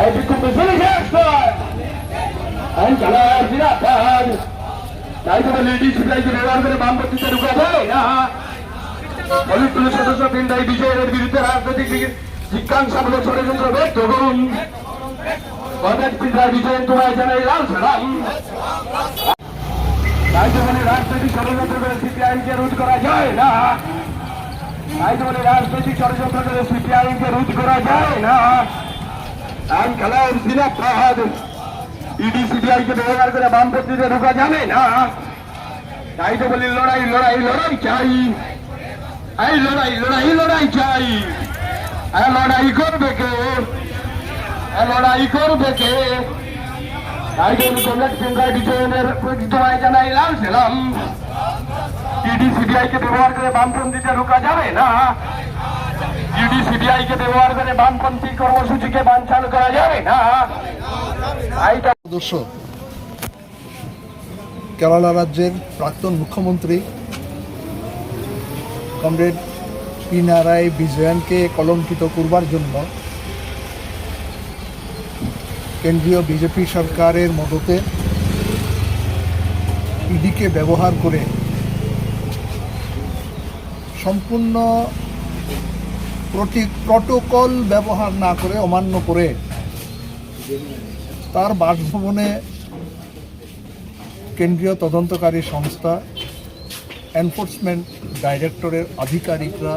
এই বিক্ষোভ মিছিলে শেষ কর আইন চালার বিরাট তাই তো লেডিস সিপিআইকে ব্যবহার করে বামপন্থীতে ঢুকা যায় না। পলিটব্যুরো সদস্য পিন্ডাই বিজয়ের বিরুদ্ধে রাজনৈতিক জিজ্ঞাসামূলক ষড়যন্ত্র ব্যক্ত করুন। কমরেড পিন্ডাই বিজয় তোমায় জানাই লাল সালাম। তাই তো রাজনৈতিক ষড়যন্ত্র করে সিপিআইকে রোধ করা যায় না। তাই তো রাজনৈতিক ষড়যন্ত্র করে সিপিআইকে রোধ করা যায় না। আইন খেলার জিনাত ইডি সিবিআইকে ব্যবহার করে বামপন্থীতে ঢোকা যাবে না। তাই তো বলি লড়াই লড়াই লড়াই চাই, এই লড়াই লড়াই লড়াই চাই। লড়াই করবে কে, লড়াই করবে কে? তাই তো কমরেড পিন্ডাই বিজয়ের তোমায় জানাই লাল সালাম। ইডি সিবিআইকে ব্যবহার করে বামপন্থীতে ঢোকা যাবে না। ইডি সিবিআইকে ব্যবহার করে বামপন্থী কর্মসূচিকে বানচাল করা যাবে না। সদস্য কেরালা রাজ্যের প্রাক্তন মুখ্যমন্ত্রী কমরেড পিনারাই বিজয়নকে কলঙ্কিত করবার জন্য কেন্দ্রীয় বিজেপি সরকারের মদতে ইডিকে ব্যবহার করে সম্পূর্ণ প্রটোকল ব্যবহার না করে অমান্য করে তার বাসভবনে কেন্দ্রীয় তদন্তকারী সংস্থা এনফোর্সমেন্ট ডাইরেক্টরের আধিকারিকরা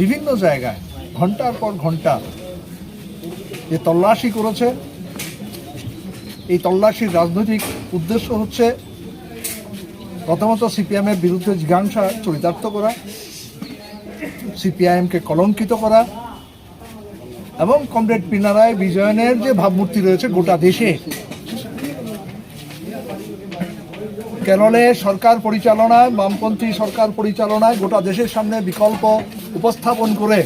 বিভিন্ন জায়গায় ঘন্টার পর ঘন্টা যে তল্লাশি করেছে, এই তল্লাশির রাজনৈতিক উদ্দেশ্য হচ্ছে প্রথমত সিপিএমের বিরুদ্ধে জিজ্ঞাসা চরিতার্থ করা, সিপিআইএমকে কলঙ্কিত করা এবং কমরেড পিনারাই বিজয়নের যে ভাবমূর্তি রয়েছে গোটা দেশে, কেরলে সরকার পরিচালনায়, বামপন্থী সরকার পরিচালনায় গোটা দেশের সামনে বিকল্প উপস্থাপন করে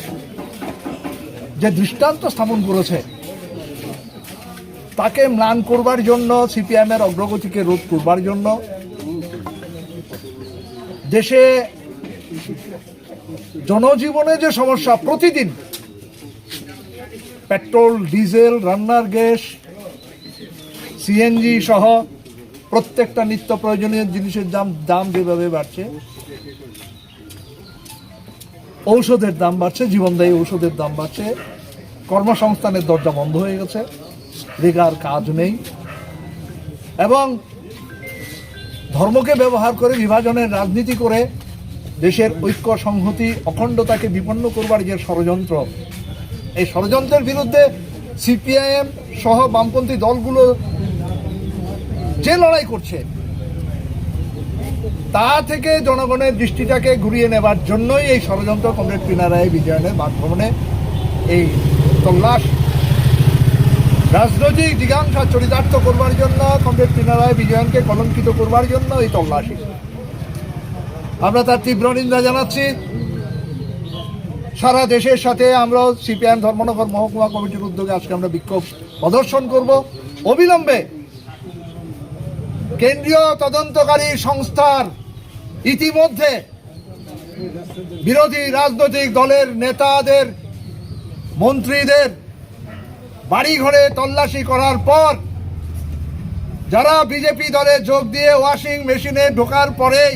যে দৃষ্টান্ত স্থাপন করেছে, তাকে ম্লান করবার জন্য, সিপিএমের অগ্রগতিকে রোধ করবার জন্য দেশে জনজীবনে যে সমস্যা, প্রতিদিন পেট্রোল, ডিজেল, রান্নার গ্যাস, সিএনজি সহ প্রত্যেকটা নিত্য প্রয়োজনীয় জিনিসের দাম যেভাবে বাড়ছে, ঔষধের দাম বাড়ছে, জীবনদায়ী ঔষধের দাম বাড়ছে, কর্মসংস্থানের দরজা বন্ধ হয়ে গেছে, রেগার কাজ নেই এবং ধর্মকে ব্যবহার করে বিভাজনের রাজনীতি করে দেশের ঐক্য, সংহতি, অখণ্ডতাকে বিপন্ন করবার যে ষড়যন্ত্র, এই ষড়যন্ত্রের বিরুদ্ধে সিপিআইএম সহ বামপন্থী দলগুলো যে লড়াই করছে, তা থেকে জনগণের দৃষ্টিটাকে ঘুরিয়ে নেবার জন্যই এই ষড়যন্ত্র কমরেড পিনারাই বিজয়নের বাসভবনে এই তল্লাশ, রাজনৈতিক জিজ্ঞাসা চরিতার্থ করবার জন্য, কমরেড পিনারাই বিজয়নকে কলঙ্কিত করবার জন্য এই তল্লাশি। আমরা তার তীব্র নিন্দা জানাচ্ছি। সারা দেশের সাথে আমরা সিপিআইএম ধর্মনগর মহকুমা কমিটির উদ্যোগে আজকে আমরা বিক্ষোভ প্রদর্শন করব। অবিলম্বে কেন্দ্রীয় তদন্তকারী সংস্থার ইতিমধ্যে বিরোধী রাজনৈতিক দলের নেতাদের, মন্ত্রীদের বাড়িঘরে তল্লাশি করার পর যারা বিজেপি দলে যোগ দিয়ে ওয়াশিং মেশিনে ঢোকার পরেই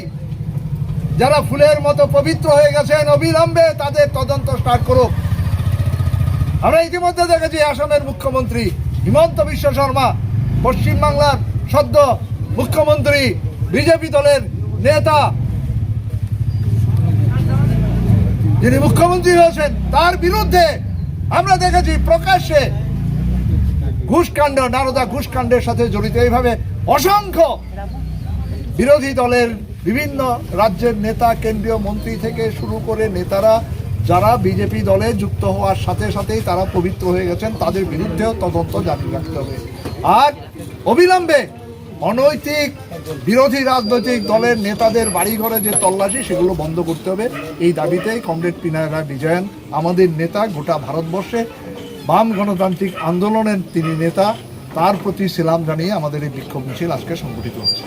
যারা ফুলের মতো পবিত্র হয়ে গেছেন, অবিলম্বে তাদের তদন্ত স্টার্ট করুক। আমরা ইতিমধ্যে দেখেছি আসামের মুখ্যমন্ত্রী হিমন্ত বিশ্ব শর্মা, পশ্চিমবাংলার সদ্য মুখ্যমন্ত্রী, বিজেপি দলের নেতা যিনি মুখ্যমন্ত্রী হয়েছেন, তার বিরুদ্ধে আমরা দেখেছি প্রকাশ্যে ঘুষকাণ্ড, নারদা ঘুষকাণ্ডের সাথে জড়িত এইভাবে অসংখ্য বিরোধী দলের বিভিন্ন রাজ্যের নেতা, কেন্দ্রীয় মন্ত্রী থেকে শুরু করে নেতারা যারা বিজেপি দলে যুক্ত হওয়ার সাথে সাথেই তারা পবিত্র হয়ে গেছেন, তাদের বিরুদ্ধেও তদন্ত জারি রাখতে হবে। আর অবিলম্বে অনৈতিক বিরোধী রাজনৈতিক দলের নেতাদের বাড়িঘরে যে তল্লাশি, সেগুলো বন্ধ করতে হবে। এই দাবিতেই কমরেড পিনারাই বিজয়ন আমাদের নেতা, গোটা ভারতবর্ষে বাম গণতান্ত্রিক আন্দোলনের তিনি নেতা, তার প্রতি সেলাম জানিয়ে আমাদের এই বিক্ষোভ মিছিল আজকে সংগঠিত হচ্ছে।